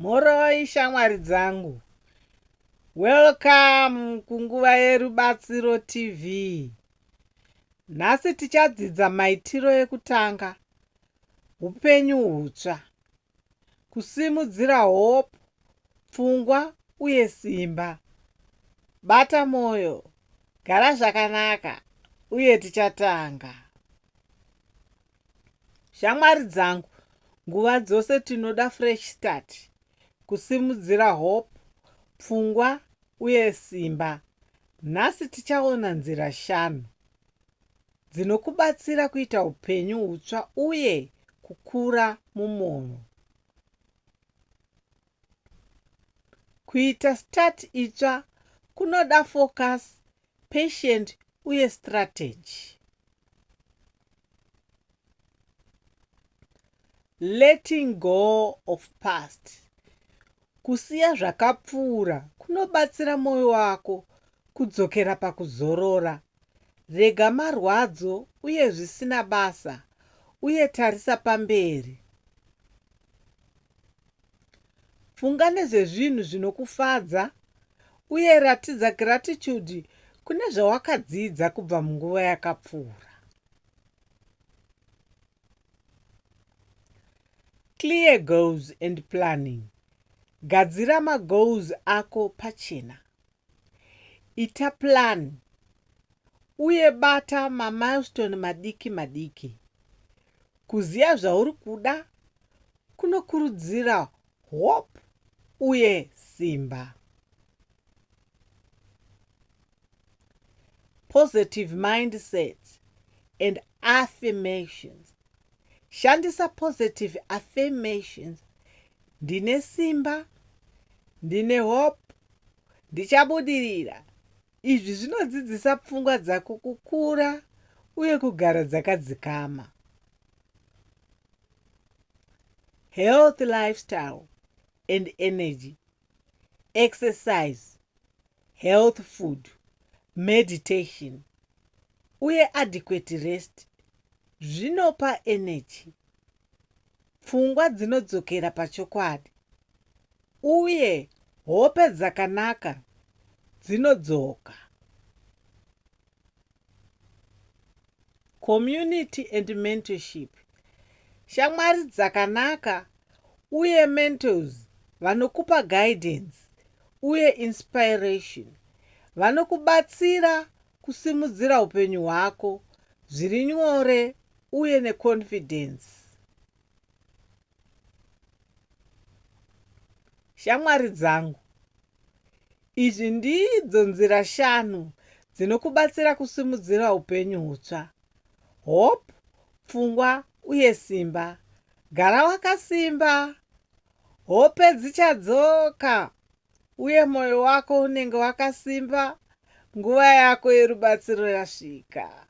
Moroi shamwari dzangu, welcome kunguva yerubatsiro TV. Nhasi tichadzidza maitiro ekutanga, upenyu hutsva, kusimudzira hope, pfungwa uye simba. Bata moyo, gara zvakanaka uye tichatanga. Shamwari dzangu, nguva dzose tinoda fresh start, kusimudzira hope, pfungwa uye simba. Nhasi tichaona nzira 5 dzinokubatsira kuita upenyu hutsva uye kukura mumwoyo. Kuita start itsva kunoda focus, patience uye strategy. Letting go of past. Kusiya zvakapfuura kunobatsira mwoyo wako kudzokera pakuzorora. Rega marwadzo uye zvisina basa, uye tarisa pamberi. Funga nezvezvinhu zvinokufadza uye ratidza gratitude kune zvawakadzidza kubva munguva yakapfuura. Clear goals and planning. Gadzira magoals ako pachena. Ita plan uye bata mamilestone madiki madiki. Kuziya zvauri kuda kunokurudzira hope uye simba. Positive mindset and affirmations. Shandisa positive affirmations. Ndine simba, ndine hope, ndichabudirira. Izvi zvinodzidzisa pfungwa dzako kukura uye kugara dzakadzikama. Health lifestyle and energy. Exercise, health food, meditation uye adequate rest zvinopa energy. Pfungwa dzinodzokera pachokwadi uye hope dzakanaka dzinodzoka. Community and mentorship. Shamwari dzakanaka uye mentors vanokupa guidance uye inspiration. Vanokubatsira kusimudzira upenyu hwako zviri nyore uye neconfidence. Shamwari dzangu, izvi ndidzo nzira 5 dzinokubatsira kusimudzira upenyu hutsva: hope, pfungwa uye simba. Gara wakasimba, hope dzichadzoka uye mwoyo wako unenge wakasimba. Nguva yako yerubatsiro yasvika.